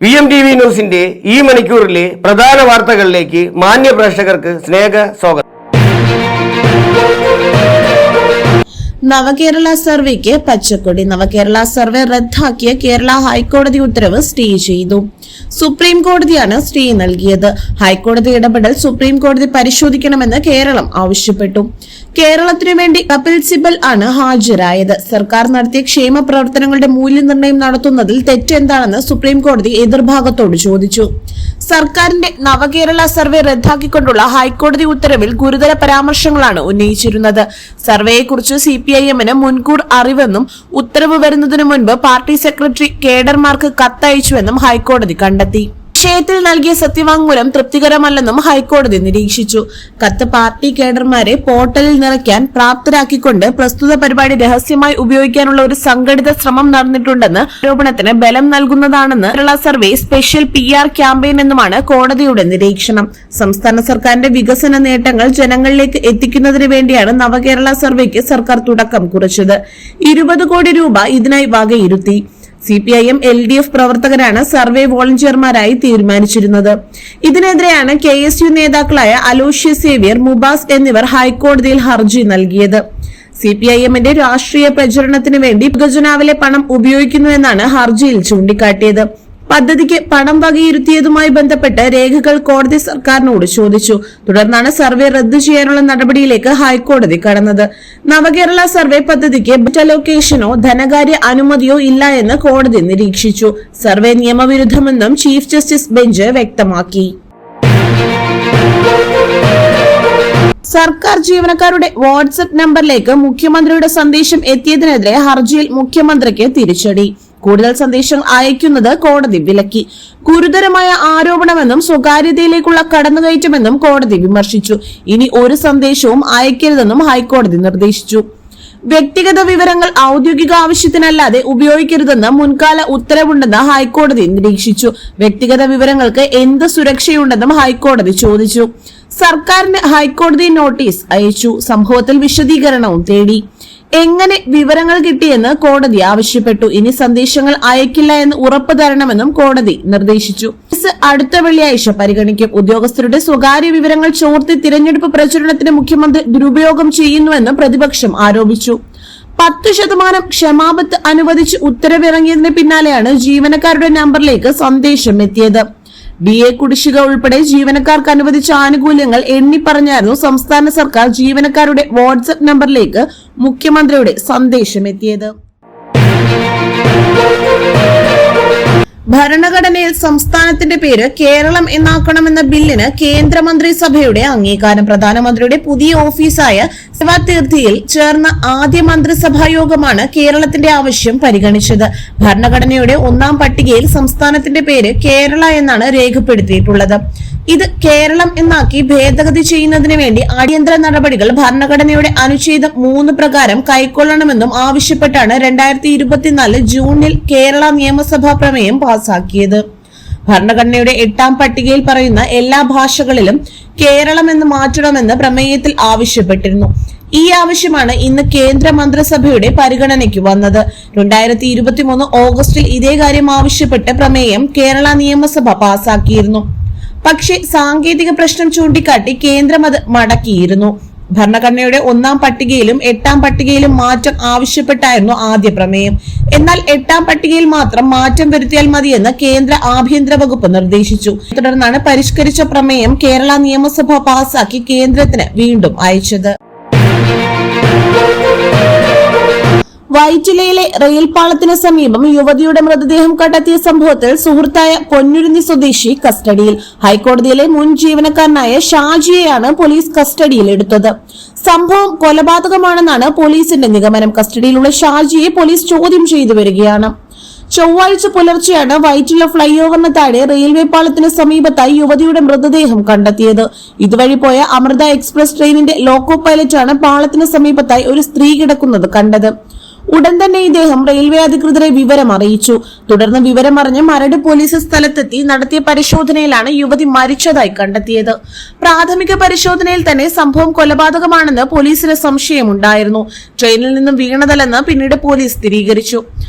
VMTV ന്യൂസിന്റെ ഈ മണിക്കൂറിലെ പ്രധാന വാർത്തകളിലേക്ക് മാന്യ പ്രേക്ഷകർക്ക് സ്വാഗതം. നവകേരള സർവേക്ക് പച്ചക്കൊടി. നവകേരള സർവേ റദ്ദാക്കിയ കേരള ഹൈക്കോടതി ഉത്തരവ് സ്റ്റേ ചെയ്തു. സുപ്രീം കോടതിയാണ് സ്റ്റേ നൽകിയത്. ഹൈക്കോടതി ഇടപെടൽ സുപ്രീം കോടതി പരിശോധിക്കണമെന്ന് കേരളം ആവശ്യപ്പെട്ടു. കേരളത്തിനു വേണ്ടി കപിൽ സിബൽ ആണ് ഹാജരായത്. സർക്കാർ നടത്തിയ ക്ഷേമ പ്രവർത്തനങ്ങളുടെ മൂല്യനിർണ്ണയം നടത്തുന്നതിൽ തെറ്റെന്താണെന്ന് സുപ്രീം കോടതി എതിർഭാഗത്തോട് ചോദിച്ചു. സർക്കാരിന്റെ നവകേരള സർവേ റദ്ദാക്കിക്കൊണ്ടുള്ള ഹൈക്കോടതി ഉത്തരവിൽ ഗുരുതര പരാമർശങ്ങളാണ് ഉന്നയിച്ചിരുന്നത്. സർവേയെക്കുറിച്ച് CPIM-ന് മുൻകൂർ അറിവെന്നും ഉത്തരവ് വരുന്നതിനു മുൻപ് പാർട്ടി സെക്രട്ടറി കേഡർമാർക്ക് കത്തയച്ചുവെന്നും ഹൈക്കോടതി കണ്ടെത്തി. വിഷയത്തിൽ നൽകിയ സത്യവാങ്മൂലം തൃപ്തികരമല്ലെന്നും ഹൈക്കോടതി നിരീക്ഷിച്ചു. കത്ത് പാർട്ടി കേഡർമാരെ പോർട്ടലിൽ നിറയ്ക്കാൻ പ്രാപ്തരാക്കിക്കൊണ്ട് പ്രസ്തുത പരിപാടി രഹസ്യമായി ഉപയോഗിക്കാനുള്ള ഒരു സംഘടിത ശ്രമം നടന്നിട്ടുണ്ടെന്ന് ആരോപണത്തിന് ബലം നൽകുന്നതാണെന്ന് Kerala survey special PR campaign എന്നുമാണ് കോടതിയുടെ നിരീക്ഷണം. സംസ്ഥാന സർക്കാരിന്റെ വികസന നേട്ടങ്ങൾ ജനങ്ങളിലേക്ക് എത്തിക്കുന്നതിന് വേണ്ടിയാണ് നവകേരള സർവേക്ക് സർക്കാർ തുടക്കം കുറിച്ചത്. 20 കോടി രൂപ ഇതിനായി വകയിരുത്തി. CPIM LDF പ്രവർത്തകരാണ് സർവേ വോളണ്ടിയർമാരായി തീരുമാനിച്ചിരുന്നത്. ഇതിനെതിരെയാണ് KSU നേതാക്കളായ അലോഷ്യസ് സേവ്യർ, മുബാസ് എന്നിവർ ഹൈക്കോടതിയിൽ ഹർജി നൽകിയത്. CPIM-ന്റെ രാഷ്ട്രീയ പ്രചരണത്തിന് വേണ്ടി ഖജനാവിലെ പണം ഉപയോഗിക്കുന്നുവെന്നാണ് ഹർജിയിൽ ചൂണ്ടിക്കാട്ടിയത്. പദ്ധതിക്ക് പണം വകയിരുത്തിയതുമായി ബന്ധപ്പെട്ട് രേഖകൾ കോടതി സർക്കാരിനോട് ചോദിച്ചു. തുടർന്നാണ് സർവേ റദ്ദു ചെയ്യാനുള്ള നടപടിയിലേക്ക് ഹൈക്കോടതി കടന്നത്. നവകേരള സർവേ പദ്ധതിക്ക് ബജറ്റ് അലോക്കേഷനോ ധനകാര്യ അനുമതിയോ ഇല്ല എന്ന് കോടതി നിരീക്ഷിച്ചു. സർവേ നിയമവിരുദ്ധമെന്നും ചീഫ് ജസ്റ്റിസ് ബെഞ്ച് വ്യക്തമാക്കി. സർക്കാർ ജീവനക്കാരുടെ വാട്സ്ആപ്പ് നമ്പറിലേക്ക് മുഖ്യമന്ത്രിയുടെ സന്ദേശം എത്തിയതിനെതിരെ ഹർജിയിൽ മുഖ്യമന്ത്രിക്ക് തിരിച്ചടി. കൂടുതൽ സന്ദേശങ്ങൾ അയക്കുന്നത് കോടതി വിലക്കി. ഗുരുതരമായ ആരോപണമെന്നും സ്വകാര്യതയിലേക്കുള്ള കടന്നുകയറ്റമെന്നും കോടതി വിമർശിച്ചു. ഇനി ഒരു സന്ദേശവും അയക്കരുതെന്നും ഹൈക്കോടതി നിർദ്ദേശിച്ചു. വ്യക്തിഗത വിവരങ്ങൾ ഔദ്യോഗിക ആവശ്യത്തിനല്ലാതെ ഉപയോഗിക്കരുതെന്ന് മുൻകാല ഉത്തരവുണ്ടെന്ന് ഹൈക്കോടതി നിരീക്ഷിച്ചു. വ്യക്തിഗത വിവരങ്ങൾക്ക് എന്ത് സുരക്ഷയുണ്ടെന്നും ഹൈക്കോടതി ചോദിച്ചു. സർക്കാരിന് ഹൈക്കോടതി നോട്ടീസ് അയച്ചു. സംഭവത്തിൽ വിശദീകരണവും തേടി. എങ്ങനെ വിവരങ്ങൾ കിട്ടിയെന്ന് കോടതി ആവശ്യപ്പെട്ടു. ഇനി സന്ദേശങ്ങൾ അയക്കില്ല എന്ന് ഉറപ്പ് തരണമെന്നും കോടതി നിർദ്ദേശിച്ചു. കേസ് അടുത്ത വെള്ളിയാഴ്ച പരിഗണിക്കും. ഉദ്യോഗസ്ഥരുടെ സ്വകാര്യ വിവരങ്ങൾ ചോർത്തി തിരഞ്ഞെടുപ്പ് പ്രചരണത്തിന് മുഖ്യമന്ത്രി ദുരുപയോഗം ചെയ്യുന്നുവെന്നും പ്രതിപക്ഷം ആരോപിച്ചു. 10% ക്ഷമാപത്ത് അനുവദിച്ച് ഉത്തരവിറങ്ങിയതിന് പിന്നാലെയാണ് ജീവനക്കാരുടെ നമ്പറിലേക്ക് സന്ദേശം എത്തിയത്. DA കുടിശ്ശിക ഉൾപ്പെടെ ജീവനക്കാർക്ക് അനുവദിച്ച ആനുകൂല്യങ്ങൾ എണ്ണിപ്പറഞ്ഞായിരുന്നു സംസ്ഥാന സർക്കാർ ജീവനക്കാരുടെ വാട്സ്ആപ്പ് നമ്പറിലേക്ക് മുഖ്യമന്ത്രിയുടെ സന്ദേശം എത്തിയത്. ഭരണഘടനയിൽ സംസ്ഥാനത്തിന്റെ പേര് കേരളം എന്നാക്കണമെന്ന ബില്ലിന് കേന്ദ്രമന്ത്രിസഭയുടെ അംഗീകാരം. പ്രധാനമന്ത്രിയുടെ പുതിയ ഓഫീസായ സേവാതീർത്ഥിയിൽ ചേർന്ന ആദ്യ മന്ത്രിസഭാ യോഗമാണ് കേരളത്തിന്റെ ആവശ്യം പരിഗണിച്ചത്. ഭരണഘടനയുടെ 1-ാം പട്ടികയിൽ സംസ്ഥാനത്തിന്റെ പേര് കേരള എന്നാണ് രേഖപ്പെടുത്തിയിട്ടുള്ളത്. ഇത് കേരളം എന്നാക്കി ഭേദഗതി ചെയ്യുന്നതിന് വേണ്ടി അടിയന്തര നടപടികൾ ഭരണഘടനയുടെ അനുച്ഛേദം 3 പ്രകാരം കൈക്കൊള്ളണമെന്നും ആവശ്യപ്പെട്ടാണ് 2024 ജൂണിൽ കേരള നിയമസഭാ പ്രമേയം പാസാക്കിയത്. ഭരണഘടനയുടെ 8-ാം പട്ടികയിൽ പറയുന്ന എല്ലാ ഭാഷകളിലും കേരളം എന്ന് മാറ്റണമെന്ന് പ്രമേയത്തിൽ ആവശ്യപ്പെട്ടിരുന്നു. ഈ ആവശ്യമാണ് ഇന്ന് കേന്ദ്ര മന്ത്രിസഭയുടെ പരിഗണനയ്ക്ക് വന്നത്. 2023 ഓഗസ്റ്റിൽ ഇതേ കാര്യം ആവശ്യപ്പെട്ട് പ്രമേയം കേരള നിയമസഭ പാസാക്കിയിരുന്നു. പക്ഷേ സാങ്കേതിക പ്രശ്നം ചൂണ്ടിക്കാട്ടി കേന്ദ്രം അത് മടക്കിയിരുന്നു. ഭരണഘടനയുടെ 1-ാം പട്ടികയിലും 8-ാം പട്ടികയിലും മാറ്റം ആവശ്യപ്പെട്ടായിരുന്നു ആദ്യ പ്രമേയം. എന്നാൽ 8-ാം പട്ടികയിൽ മാത്രം മാറ്റം വരുത്തിയാൽ മതിയെന്ന് കേന്ദ്ര ആഭ്യന്തര വകുപ്പ് നിർദ്ദേശിച്ചു. തുടർന്നാണ് പരിഷ്കരിച്ച പ്രമേയം കേരള നിയമസഭ പാസാക്കി കേന്ദ്രത്തിന് വീണ്ടും അയച്ചത്. വൈറ്റിലയിലെ റെയിൽപാളത്തിന് സമീപം യുവതിയുടെ മൃതദേഹം കണ്ടെത്തിയ സംഭവത്തിൽ സുഹൃത്തായ പൊന്നുരുന്നി സ്വദേശി കസ്റ്റഡിയിൽ. ഹൈക്കോടതിയിലെ മുൻ ജീവനക്കാരനായ ഷാജിയെയാണ് പോലീസ് കസ്റ്റഡിയിൽ എടുത്തത്. സംഭവം കൊലപാതകമാണെന്നാണ് പോലീസിന്റെ നിഗമനം. കസ്റ്റഡിയിലുള്ള ഷാജിയെ പോലീസ് ചോദ്യം ചെയ്തു വരികയാണ്. ചൊവ്വാഴ്ച പുലർച്ചെയാണ് വൈറ്റില ഫ്ലൈ ഓവറിന് താഴെ റെയിൽവേ പാളത്തിന് സമീപത്തായി യുവതിയുടെ മൃതദേഹം കണ്ടെത്തിയത്. ഇതുവഴി പോയ അമൃത എക്സ്പ്രസ് ട്രെയിനിന്റെ ലോക്കോ പൈലറ്റാണ് പാളത്തിന് സമീപത്തായി ഒരു സ്ത്രീ കിടക്കുന്നത് കണ്ടത്. ഉടൻ തന്നെ ഇദ്ദേഹം റെയിൽവേ അധികൃതരെ വിവരം അറിയിച്ചു. തുടർന്ന് വിവരമറിഞ്ഞ് മരട് പോലീസ് സ്ഥലത്തെത്തി നടത്തിയ പരിശോധനയിലാണ് യുവതി മരിച്ചതായി കണ്ടെത്തിയത്. പ്രാഥമിക പരിശോധനയിൽ തന്നെ സംഭവം കൊലപാതകമാണെന്ന് പോലീസിന് സംശയമുണ്ടായിരുന്നു. ട്രെയിനിൽ നിന്നും വീണതല്ലെന്ന് പിന്നീട് പോലീസ് സ്ഥിരീകരിച്ചു.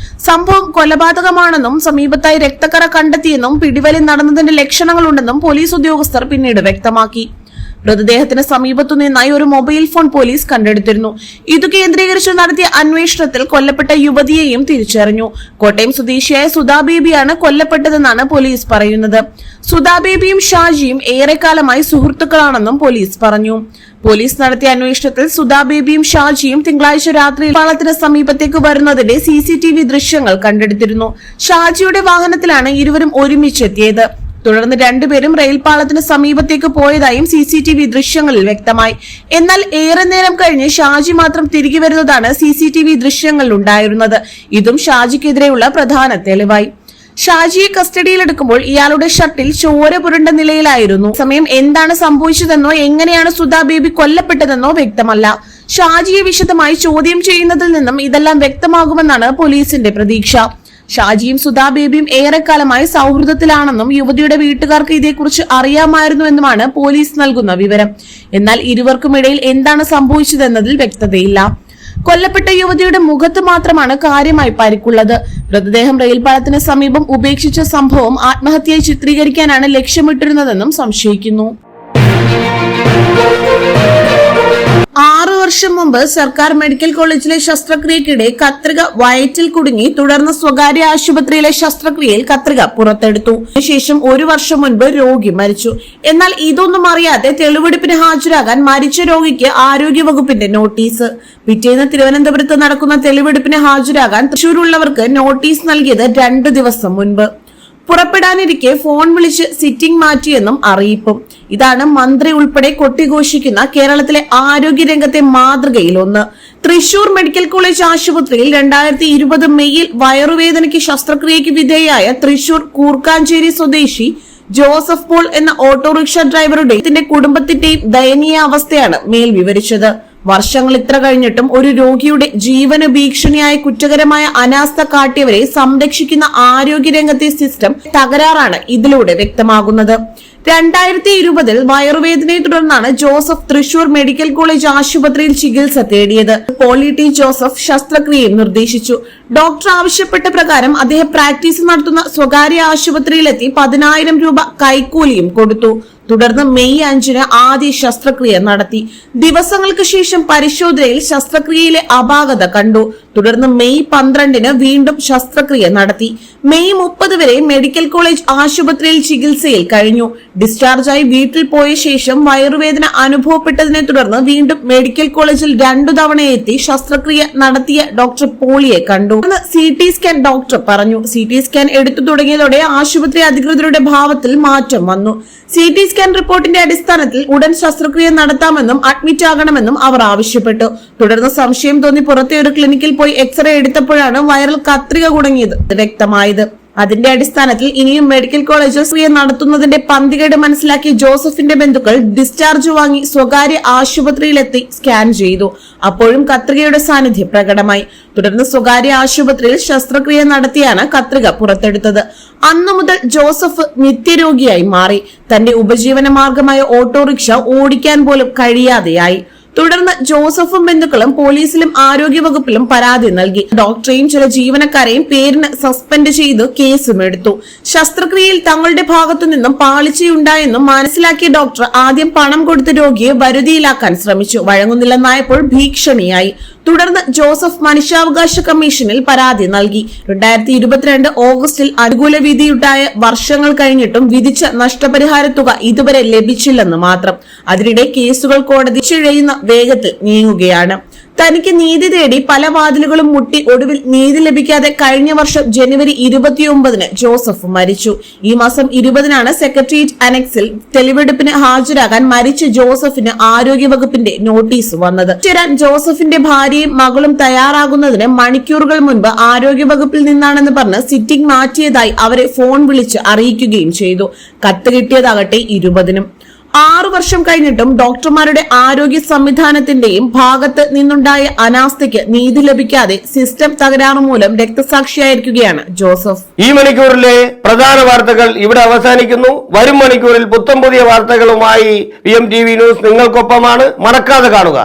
സംഭവം കൊലപാതകമാണെന്നും സമീപത്തായി രക്തക്കറ കണ്ടെത്തിയെന്നും പിടിവലി നടന്നതിന്റെ ലക്ഷണങ്ങളുണ്ടെന്നും പോലീസ് ഉദ്യോഗസ്ഥർ പിന്നീട് വ്യക്തമാക്കി. മൃതദേഹത്തിന് സമീപത്തു നിന്നായി ഒരു മൊബൈൽ ഫോൺ പോലീസ് കണ്ടെടുത്തിരുന്നു. ഇതു കേന്ദ്രീകരിച്ച് നടത്തിയ അന്വേഷണത്തിൽ കൊല്ലപ്പെട്ട യുവതിയെയും തിരിച്ചറിഞ്ഞു. കോട്ടയം സ്വദേശിയായ സുധാ ബേബിയാണ് കൊല്ലപ്പെട്ടതെന്നാണ് പോലീസ് പറയുന്നത്. സുധാ ബേബിയും ഷാജിയും ഏറെക്കാലമായി സുഹൃത്തുക്കളാണെന്നും പോലീസ് പറഞ്ഞു. പോലീസ് നടത്തിയ അന്വേഷണത്തിൽ സുധാ ബേബിയും ഷാജിയും തിങ്കളാഴ്ച രാത്രി പാളത്തിന് സമീപത്തേക്ക് വരുന്നതിന്റെ CCTV ദൃശ്യങ്ങൾ കണ്ടെടുത്തിരുന്നു. ഷാജിയുടെ വാഹനത്തിലാണ് ഇരുവരും ഒരുമിച്ചെത്തിയത്. തുടർന്ന് രണ്ടുപേരും റെയിൽപാളത്തിന് സമീപത്തേക്ക് പോയതായും CCTV ദൃശ്യങ്ങളിൽ വ്യക്തമായി. എന്നാൽ ഏറെ നേരം കഴിഞ്ഞ് ഷാജി മാത്രം തിരികെ വരുന്നതാണ് CCTV ദൃശ്യങ്ങളിൽ ഉണ്ടായിരുന്നത്. ഇതും ഷാജിക്കെതിരെയുള്ള പ്രധാന തെളിവായി. ഷാജിയെ കസ്റ്റഡിയിലെടുക്കുമ്പോൾ ഇയാളുടെ ഷർട്ടിൽ ചോര പുരണ്ട നിലയിലായിരുന്നു. സമയം എന്താണ് സംഭവിച്ചതെന്നോ എങ്ങനെയാണ് സുധാ ബേബി കൊല്ലപ്പെട്ടതെന്നോ വ്യക്തമല്ല. ഷാജിയെ വിശദമായി ചോദ്യം ചെയ്യുന്നതിൽ നിന്നും ഇതെല്ലാം വ്യക്തമാകുമെന്നാണ് പോലീസിന്റെ പ്രതീക്ഷ. ഷാജിയും സുധാ ബേബിയും ഏറെക്കാലമായി സൗഹൃദത്തിലാണെന്നും യുവതിയുടെ വീട്ടുകാർക്ക് ഇതേക്കുറിച്ച് അറിയാമായിരുന്നുവെന്നുമാണ് പോലീസ് നൽകുന്ന വിവരം. എന്നാൽ ഇരുവർക്കുമിടയിൽ എന്താണ് സംഭവിച്ചതെന്നതിൽ വ്യക്തതയില്ല. കൊല്ലപ്പെട്ട യുവതിയുടെ മുഖത്ത് മാത്രമാണ് കാര്യമായി പരിക്കുള്ളത്. മൃതദേഹം റെയിൽപാളത്തിന് സമീപം ഉപേക്ഷിച്ച സംഭവം ആത്മഹത്യയായി ചിത്രീകരിക്കാനാണ് ലക്ഷ്യമിട്ടിരുന്നതെന്നും സംശയിക്കുന്നു. 6 വർഷം മുമ്പ് സർക്കാർ മെഡിക്കൽ കോളേജിലെ ശസ്ത്രക്രിയക്കിടെ കത്രിക വയറ്റിൽ കുടുങ്ങി. തുടർന്ന് സ്വകാര്യ ആശുപത്രിയിലെ ശസ്ത്രക്രിയയിൽ കത്രിക പുറത്തെടുത്തു. ശേഷം 1 വർഷം മുൻപ് രോഗി മരിച്ചു. എന്നാൽ ഇതൊന്നും അറിയാതെ തെളിവെടുപ്പിന് ഹാജരാകാൻ മരിച്ച രോഗിക്ക് ആരോഗ്യവകുപ്പിന്റെ നോട്ടീസ്. പിറ്റേന്ന് തിരുവനന്തപുരത്ത് നടക്കുന്ന തെളിവെടുപ്പിന് ഹാജരാകാൻ തൃശൂരുള്ളവർക്ക് നോട്ടീസ് നൽകിയത് 2 ദിവസം മുൻപ്. പുറപ്പെടാനിരിക്കെ ഫോൺ വിളിച്ച് സിറ്റിംഗ് മാറ്റിയെന്നും അറിയിപ്പും. ഇതാണ് മന്ത്രി ഉൾപ്പെടെ കൊട്ടിഘോഷിക്കുന്ന കേരളത്തിലെ ആരോഗ്യരംഗത്തെ മാതൃകയിൽ ഒന്ന്. തൃശൂർ മെഡിക്കൽ കോളേജ് ആശുപത്രിയിൽ 2020 മെയ്യിൽ വയറുവേദനയ്ക്ക് ശസ്ത്രക്രിയയ്ക്ക് വിധേയായ തൃശൂർ കൂർക്കാഞ്ചേരി സ്വദേശി ജോസഫ് പോൾ എന്ന ഓട്ടോറിക്ഷ ഡ്രൈവറുടെ കുടുംബത്തിന്റെയും ദയനീയ അവസ്ഥയാണ് മേൽ വിവരിച്ചത്. വർഷങ്ങൾ ഇത്ര കഴിഞ്ഞിട്ടും ഒരു രോഗിയുടെ ജീവന് ഭീഷണിയായ കുറ്റകരമായ അനാസ്ഥ കാട്ടിയവരെ സംരക്ഷിക്കുന്ന ആരോഗ്യരംഗത്തെ സിസ്റ്റം തകരാറാണ് ഇതിലൂടെ വ്യക്തമാകുന്നത്. 2020 വയറുവേദനയെ തുടർന്നാണ് ജോസഫ് തൃശൂർ മെഡിക്കൽ കോളേജ് ആശുപത്രിയിൽ ചികിത്സ തേടിയത്. പോളി ടി ജോസഫ് ശസ്ത്രക്രിയയും നിർദ്ദേശിച്ചു. ഡോക്ടർ ആവശ്യപ്പെട്ട പ്രകാരം അദ്ദേഹം പ്രാക്ടീസ് നടത്തുന്ന സ്വകാര്യ ആശുപത്രിയിലെത്തി 10,000 രൂപ കൈക്കൂലിയും കൊടുത്തു. തുടർന്ന് മെയ് 5-ന് ആദ്യ ശസ്ത്രക്രിയ നടത്തി. ദിവസങ്ങൾക്ക് ശേഷം പരിശോധനയിൽ ശസ്ത്രക്രിയയിലെ അപാകത കണ്ടു. തുടർന്ന് മെയ് 12-ന് വീണ്ടും ശസ്ത്രക്രിയ നടത്തി. മെയ് 30 വരെ മെഡിക്കൽ കോളേജ് ആശുപത്രിയിൽ ചികിത്സയിൽ കഴിഞ്ഞു. ഡിസ്ചാർജായി വീട്ടിൽ പോയ ശേഷം വയറുവേദന അനുഭവപ്പെട്ടതിനെ തുടർന്ന് വീണ്ടും മെഡിക്കൽ കോളേജിൽ 2 തവണ എത്തി ശസ്ത്രക്രിയ നടത്തിയ ഡോക്ടർ പോളിയെ കണ്ടു. CT സ്കാൻ ഡോക്ടർ പറഞ്ഞു. CT സ്കാൻ എടുത്തു തുടങ്ങിയതോടെ ആശുപത്രി അധികൃതരുടെ ഭാവത്തിൽ മാറ്റം വന്നു. CT സ്കാൻ റിപ്പോർട്ടിന്റെ അടിസ്ഥാനത്തിൽ ഉടൻ ശസ്ത്രക്രിയ നടത്താമെന്നും അഡ്മിറ്റ് ആകണമെന്നും അവർ ആവശ്യപ്പെട്ടു. തുടർന്ന് സംശയം തോന്നി പുറത്തെ ഒരു ക്ലിനിക്കിൽ പോയി എക്സ്റേ എടുത്തപ്പോഴാണ് വയറിൽ കത്രിക കുടുങ്ങിയത് വ്യക്തമായത്. അതിന്റെ അടിസ്ഥാനത്തിൽ ഇനിയും മെഡിക്കൽ കോളേജിൽ നടത്തുന്നതിന്റെ പന്തികേട് മനസ്സിലാക്കി ജോസഫിന്റെ ബന്ധുക്കൾ ഡിസ്ചാർജ് വാങ്ങി സ്വകാര്യ ആശുപത്രിയിലെത്തി സ്കാൻ ചെയ്തു. അപ്പോഴും കത്രികയുടെ സാന്നിധ്യം പ്രകടമായി. തുടർന്ന് സ്വകാര്യ ആശുപത്രിയിൽ ശസ്ത്രക്രിയ നടത്തിയാണ് കത്രിക പുറത്തെടുത്തത്. അന്നു മുതൽ ജോസഫ് നിത്യരോഗിയായി മാറി. തന്റെ ഉപജീവന മാർഗമായ ഓട്ടോറിക്ഷ ഓടിക്കാൻ പോലും കഴിയാതെയായി. തുടർന്ന് ജോസഫും ബന്ധുക്കളും പോലീസിലും ആരോഗ്യവകുപ്പിലും പരാതി നൽകി. ഡോക്ടറെയും ചില ജീവനക്കാരെയും പേരിന് സസ്പെൻഡ് ചെയ്ത് കേസും എടുത്തു. ശസ്ത്രക്രിയയിൽ തങ്ങളുടെ ഭാഗത്തു നിന്നും പാളിച്ചയുണ്ടായെന്നും മനസ്സിലാക്കിയ ഡോക്ടർ ആദ്യം പണം കൊടുത്ത് രോഗിയെ വരുതിയിലാക്കാൻ ശ്രമിച്ചു. വഴങ്ങുന്നില്ലെന്നായപ്പോൾ ഭീഷണിയായി. തുടർന്ന് ജോസഫ് മനുഷ്യാവകാശ കമ്മീഷനിൽ പരാതി നൽകി. 2022 ഓഗസ്റ്റിൽ അനുകൂല വിധിയുണ്ടായ വർഷങ്ങൾ കഴിഞ്ഞിട്ടും വിധിച്ച നഷ്ടപരിഹാര തുക ഇതുവരെ ലഭിച്ചില്ലെന്ന് മാത്രം. അതിനിടെ കേസുകൾ കോടതി ചിഴയുന്ന വേഗത്തിൽ നീങ്ങുകയാണ്. തനിക്ക് നീതി തേടി പല വാതിലുകളും മുട്ടി ഒടുവിൽ നീതി ലഭിക്കാതെ കഴിഞ്ഞ വർഷം ജനുവരി 29-ന് ജോസഫ് മരിച്ചു. ഈ മാസം 20-നാണ് സെക്രട്ടേറിയറ്റ് അനക്സിൽ തെളിവെടുപ്പിന് ഹാജരാകാൻ മരിച്ച ജോസഫിന് ആരോഗ്യവകുപ്പിന്റെ നോട്ടീസ് വന്നത്. ചേരാൻ ജോസഫിന്റെ ഭാര്യയും മകളും തയ്യാറാകുന്നതിന് മണിക്കൂറുകൾ മുൻപ് ആരോഗ്യവകുപ്പിൽ നിന്നാണെന്ന് പറഞ്ഞ് സിറ്റിംഗ് മാറ്റിയതായി അവരെ ഫോൺ വിളിച്ച് അറിയിക്കുകയും ചെയ്തു. കത്ത് കിട്ടിയതാകട്ടെ 20-നും. 6 വർഷം കഴിഞ്ഞിട്ടും ഡോക്ടർമാരുടെ ആരോഗ്യ സംവിധാനത്തിന്റെയും ഭാഗത്ത് നിന്നുണ്ടായ അനാസ്ഥയ്ക്ക് നീതി ലഭിക്കാതെ സിസ്റ്റം തകരാറ് മൂലം രക്തസാക്ഷിയായിരിക്കുകയാണ് ജോസഫ്. ഈ മണിക്കൂറിലെ പ്രധാന വാർത്തകൾ ഇവിടെ അവസാനിക്കുന്നു. വരും മണിക്കൂറിൽ പുത്തൻ പുതിയ വാർത്തകളുമായി PMTV ന്യൂസ് നിങ്ങൾക്കൊപ്പമാണ്. മറക്കാതെ കാണുക.